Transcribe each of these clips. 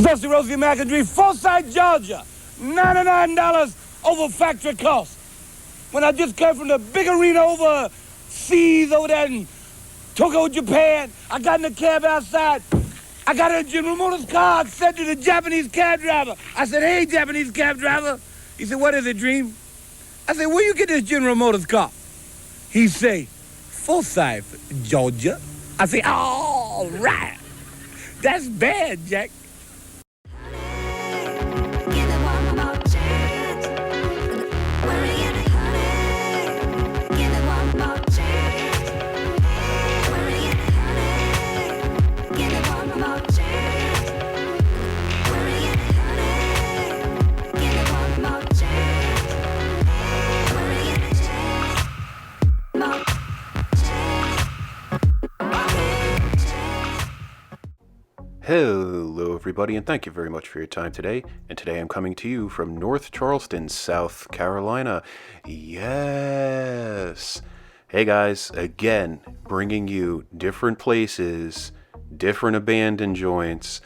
Dusty Rosie McIndree, Forsyth, Georgia. $99 over factory cost. When I just came from the big arena overseas over there in Tokyo, Japan, I got in the cab outside. I got in a General Motors car. I said to the Japanese cab driver, I said, hey, Japanese cab driver. He said, what is it, Dream? I said, where you get this General Motors car? He say, Forsyth, Georgia. I say, all right. That's bad, Jack. Hello everybody, and thank you very much for your time today. And today I'm coming to you from North Charleston, South Carolina. Yes! Hey guys, again, bringing you different places, different abandoned joints,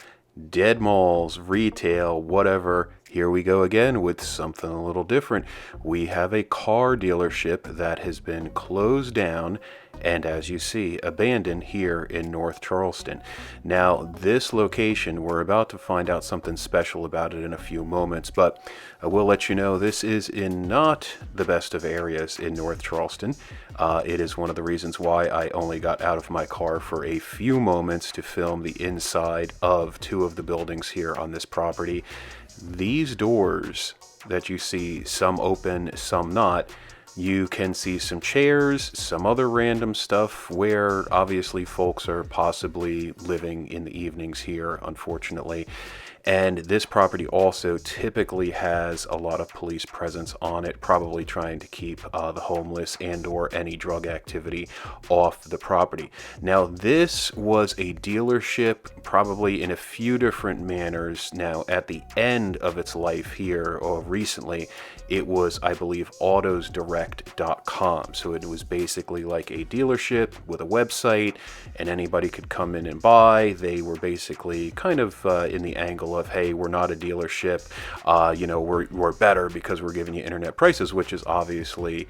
dead malls, retail, whatever. Here we go again with something a little different. We have a car dealership that has been closed down and, as you see, abandoned here in North Charleston. Now, this location, we're about to find out something special about it in a few moments, but I will let you know this is in not the best of areas in North Charleston. It is one of the reasons why I only got out of my car for a few moments to film the inside of two of the buildings here on this property. These doors that you see, some open, some not, you can see some chairs, some other random stuff where obviously folks are possibly living in the evenings here, unfortunately. And this property also typically has a lot of police presence on it, probably trying to keep the homeless and or any drug activity off the property. Now, this was a dealership probably in a few different manners. Now, at the end of its life here, or recently, it was, I believe, autosdirect.com. So it was basically like a dealership with a website, and anybody could come in and buy. They were basically kind of in the angle of, hey, we're not a dealership, we're better because we're giving you internet prices, which is obviously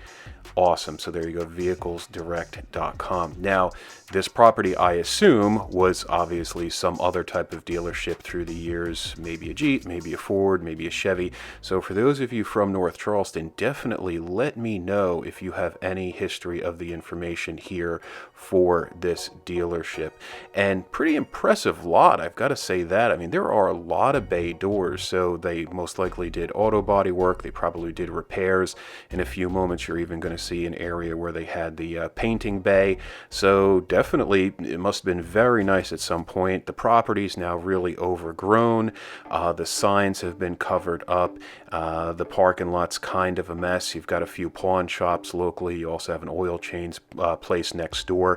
awesome. So there you go, vehiclesdirect.com. Now, this property, I assume, was obviously some other type of dealership through the years, maybe a Jeep, maybe a Ford, maybe a Chevy. So for those of you from North Charleston, definitely let me know if you have any history of the information here for this dealership. And pretty impressive lot, I've got to say that. I mean, there are a lot of bay doors, so they most likely did auto body work. They probably did repairs. In a few moments, you're even going to see an area where they had the painting bay. So definitely, it must have been very nice at some point. The property's now really overgrown. The signs have been covered up. The parking lot's kind of a mess. You've got a few pawn shops locally. You also have an oil change place next door.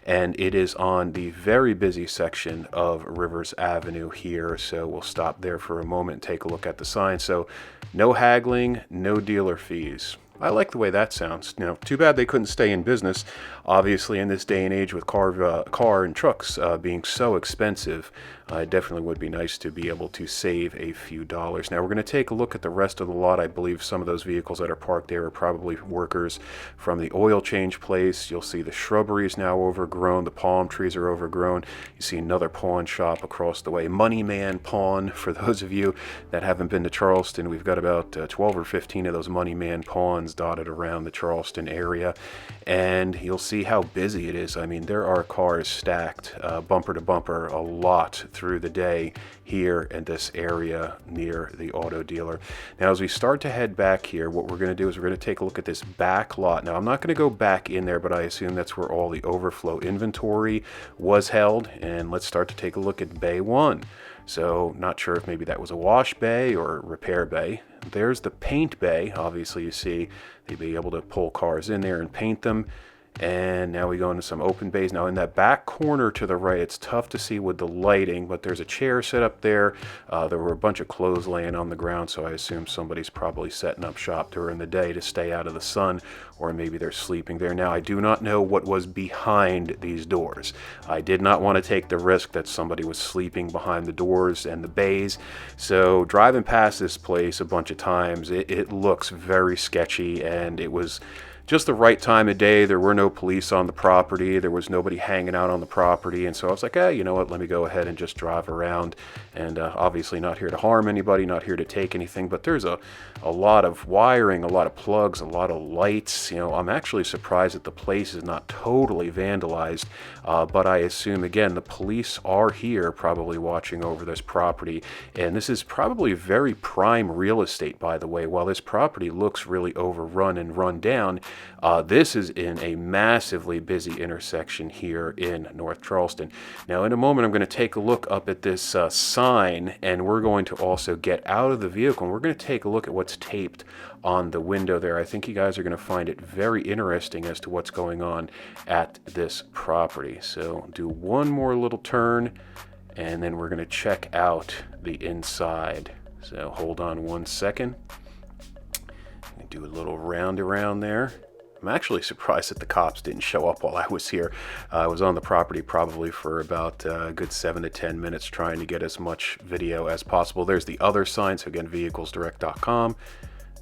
And it is on the very busy section of Rivers Avenue here. So we'll stop there for a moment and take a look at the sign. So no haggling, no dealer fees. I like the way that sounds. Too bad they couldn't stay in business. Obviously, in this day and age with car and trucks being so expensive, it definitely would be nice to be able to save a few dollars. Now, we're going to take a look at the rest of the lot. I believe some of those vehicles that are parked there are probably workers from the oil change place. You'll see the shrubbery is now overgrown. The palm trees are overgrown. You see another pawn shop across the way. Money Man Pawn, for those of you that haven't been to Charleston, we've got about 12 or 15 of those Money Man Pawns dotted around the Charleston area, and you'll see how busy it is. I mean, there are cars stacked bumper to bumper a lot through the day here in this area near the auto dealer. Now, as we start to head back here, what we're going to do is we're going to take a look at this back lot. Now, I'm not going to go back in there, but I assume that's where all the overflow inventory was held, and let's start to take a look at Bay 1. So, not sure if maybe that was a wash bay or repair bay. There's the paint bay. Obviously, you see they'd be able to pull cars in there and paint them. And now we go into some open bays. Now in that back corner to the right, it's tough to see with the lighting, but there's a chair set up there. There were a bunch of clothes laying on the ground, so I assume somebody's probably setting up shop during the day to stay out of the sun, or maybe they're sleeping there. Now I do not know what was behind these doors. I did not want to take the risk that somebody was sleeping behind the doors and the bays. So driving past this place a bunch of times, it looks very sketchy, and it was just the right time of day. There were no police on the property. There was nobody hanging out on the property. And so I was like, you know what, let me go ahead and just drive around. And obviously not here to harm anybody, not here to take anything, but there's a lot of wiring, a lot of plugs, a lot of lights. You know, I'm actually surprised that the place is not totally vandalized, but I assume, again, the police are here probably watching over this property. And this is probably very prime real estate, by the way. While this property looks really overrun and run down, this is in a massively busy intersection here in North Charleston. Now, in a moment, I'm going to take a look up at this sign, and we're going to also get out of the vehicle, and we're going to take a look at what's taped on the window there. I think you guys are going to find it very interesting as to what's going on at this property. So do one more little turn, and then we're going to check out the inside. So hold on one second. Do a little round around there. I'm actually surprised that the cops didn't show up while I was here. I was on the property probably for about a good 7 to 10 minutes trying to get as much video as possible. There's the other sign. So again, vehiclesdirect.com.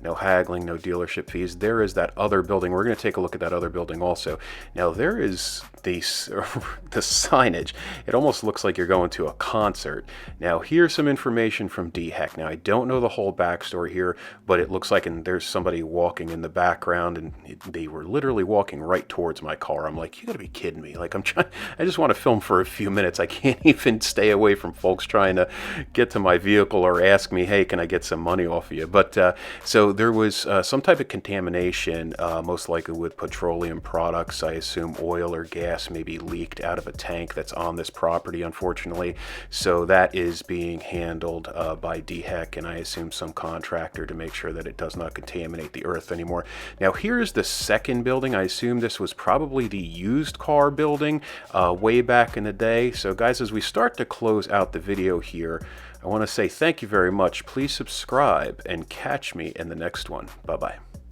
No haggling, no dealership fees. There is that other building. We're going to take a look at that other building also. Now there is the signage. It almost looks like you're going to a concert. Now here's some information from DHEC. Now I don't know the whole backstory here, but it looks like there's somebody walking in the background, and they were literally walking right towards my car. I'm like, you gotta be kidding me. Like I just want to film for a few minutes. I can't even stay away from folks trying to get to my vehicle or ask me, hey, can I get some money off of you? But so there was some type of contamination, most likely with petroleum products. I assume oil or gas maybe leaked out of a tank that's on this property, unfortunately. So that is being handled by DHEC, and I assume some contractor to make sure that it does not contaminate the earth anymore. Now here's the second building. I assume this was probably the used car building way back in the day. So guys, as we start to close out the video here, I want to say thank you very much. Please subscribe and catch me in the next one. Bye-bye.